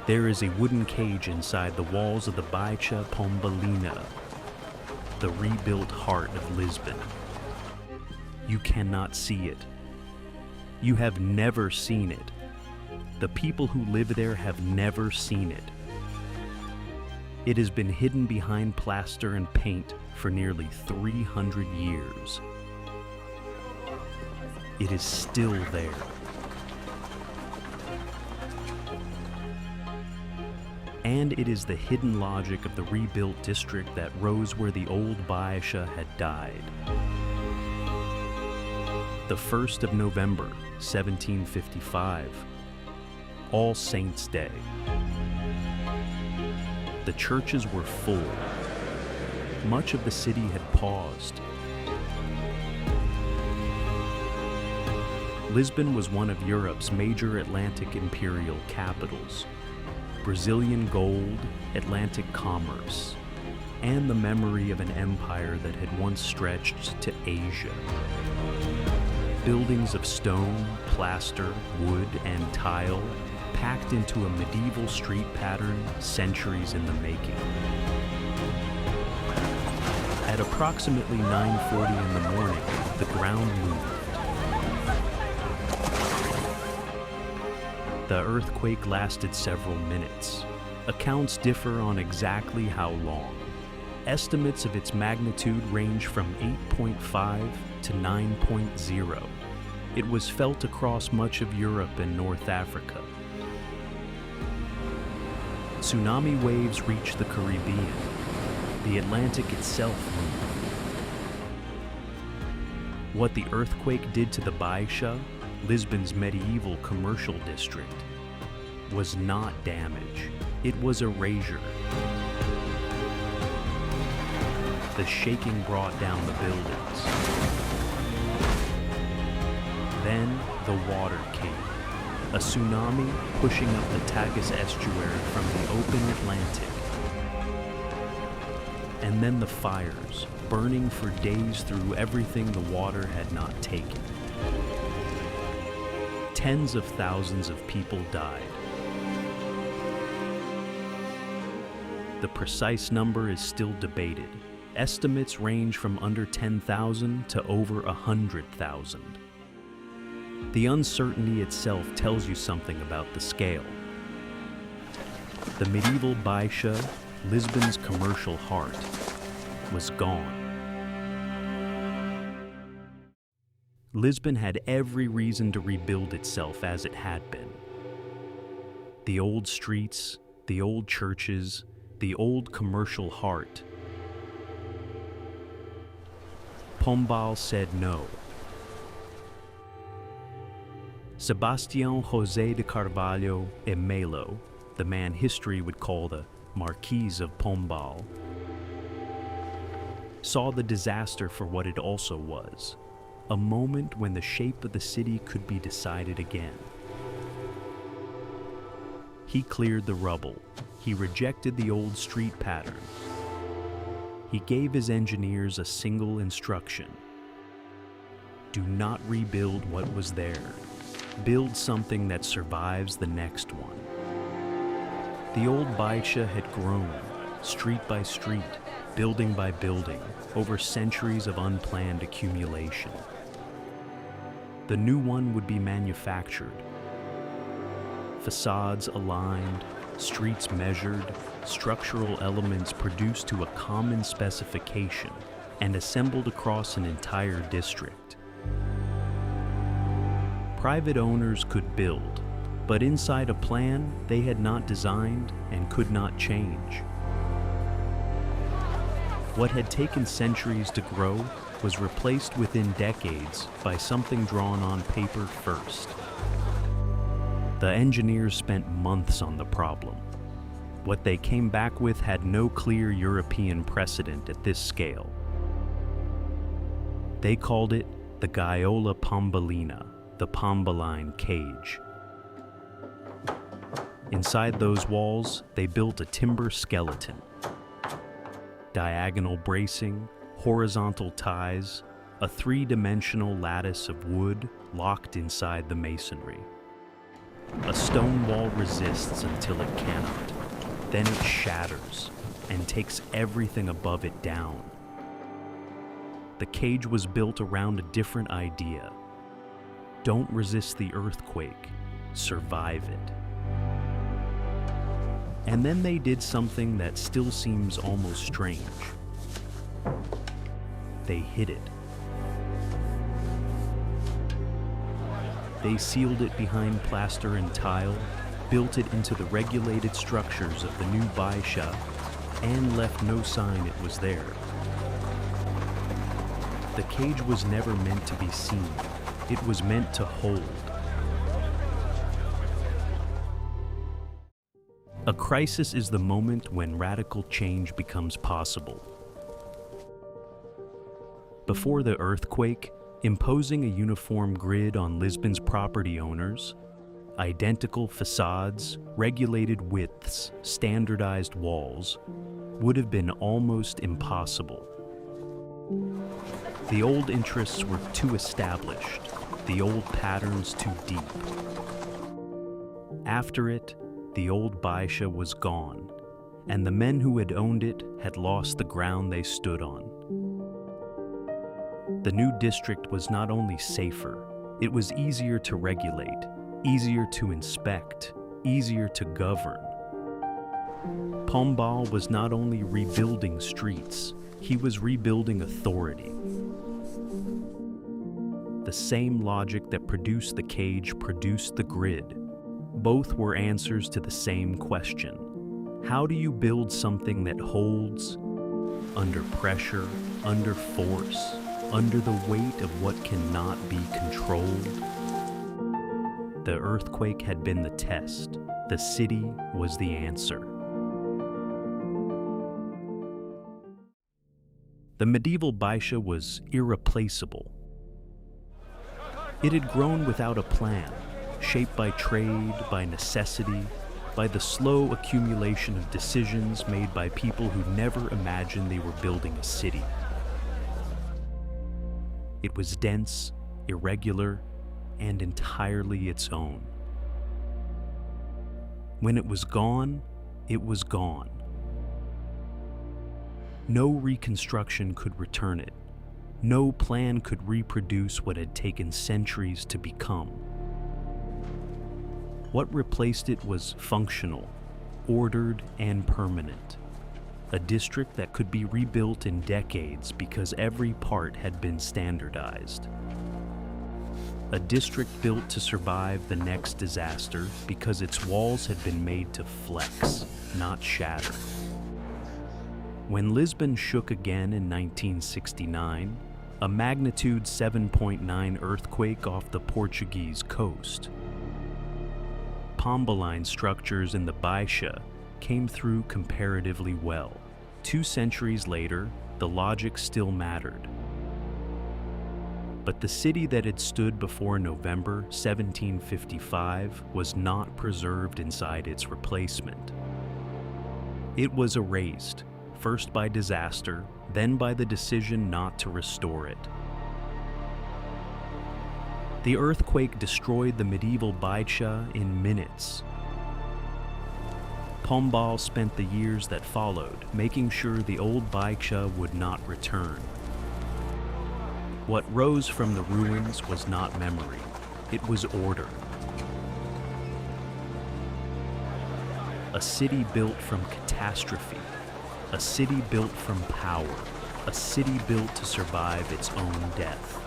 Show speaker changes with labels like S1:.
S1: There is a wooden cage inside the walls of the Baixa Pombalina, the rebuilt heart of Lisbon. You cannot see it. You have never seen it. The people who live there have never seen it. It has been hidden behind plaster and paint for nearly 300 years. It is still there. And it is the hidden logic of the rebuilt district that rose where the old Baixa had died. The 1st of November, 1755, All Saints' Day. The churches were full. Much of the city had paused. Lisbon was one of Europe's major Atlantic imperial capitals. Brazilian gold, Atlantic commerce, and the memory of an empire that had once stretched to Asia. Buildings of stone, plaster, wood, and tile packed into a medieval street pattern centuries in the making. At approximately 9:40 in the morning, the ground moved. The earthquake lasted several minutes. Accounts differ on exactly how long. Estimates of its magnitude range from 8.5 to 9.0. It was felt across much of Europe and North Africa. Tsunami waves reached the Caribbean. The Atlantic itself moved. What the earthquake did to the Baixa, Lisbon's medieval commercial district, was not damage. It was erasure. The shaking brought down the buildings. Then the water came. A tsunami pushing up the Tagus estuary from the open Atlantic. And then the fires, burning for days through everything the water had not taken. Tens of thousands of people died. The precise number is still debated. Estimates range from under 10,000 to over 100,000. The uncertainty itself tells you something about the scale. The medieval Baixa, Lisbon's commercial heart, was gone. Lisbon had every reason to rebuild itself as it had been. The old streets, the old churches, the old commercial heart. Pombal said no. Sebastião José de Carvalho e Melo, the man history would call the Marquis of Pombal, saw the disaster for what it also was, a moment when the shape of the city could be decided again. He cleared the rubble. He rejected the old street pattern. He gave his engineers a single instruction. Do not rebuild what was there. Build something that survives the next one. The old Baixa had grown, street by street, building by building, over centuries of unplanned accumulation. The new one would be manufactured. Facades aligned, streets measured, structural elements produced to a common specification and assembled across an entire district. Private owners could build, but inside a plan they had not designed and could not change. What had taken centuries to grow was replaced within decades by something drawn on paper first. The engineers spent months on the problem. What they came back with had no clear European precedent at this scale. They called it the gaiola Pombalina, the Pombaline cage. Inside those walls, they built a timber skeleton. Diagonal bracing, horizontal ties, a three-dimensional lattice of wood locked inside the masonry. A stone wall resists until it cannot. Then it shatters and takes everything above it down. The cage was built around a different idea. Don't resist the earthquake, survive it. And then they did something that still seems almost strange. They hid it. They sealed it behind plaster and tile, built it into the regulated structures of the new Baixa, and left no sign it was there. The cage was never meant to be seen. It was meant to hold. A crisis is the moment when radical change becomes possible. Before the earthquake, imposing a uniform grid on Lisbon's property owners, identical facades, regulated widths, standardized walls, would have been almost impossible. The old interests were too established, the old patterns too deep. After it, the old Baixa was gone, and the men who had owned it had lost the ground they stood on. The new district was not only safer, it was easier to regulate, easier to inspect, easier to govern. Pombal was not only rebuilding streets, he was rebuilding authority. The same logic that produced the cage produced the grid. Both were answers to the same question. How do you build something that holds under pressure, under force, under the weight of what cannot be controlled? The earthquake had been the test. The city was the answer. The medieval Baixa was irreplaceable. It had grown without a plan, shaped by trade, by necessity, by the slow accumulation of decisions made by people who never imagined they were building a city. It was dense, irregular, and entirely its own. When it was gone, it was gone. No reconstruction could return it. No plan could reproduce what had taken centuries to become. What replaced it was functional, ordered, and permanent. A district that could be rebuilt in decades because every part had been standardized. A district built to survive the next disaster because its walls had been made to flex, not shatter. When Lisbon shook again in 1969, a magnitude 7.9 earthquake off the Portuguese coast, Pombaline structures in the Baixa came through comparatively well. 2 centuries later, the logic still mattered. But the city that had stood before November 1755 was not preserved inside its replacement. It was erased, first by disaster, then by the decision not to restore it. The earthquake destroyed the medieval Baixa in minutes. Pombal spent the years that followed making sure the old Baixa would not return. What rose from the ruins was not memory, it was order. A city built from catastrophe, a city built from power, a city built to survive its own death.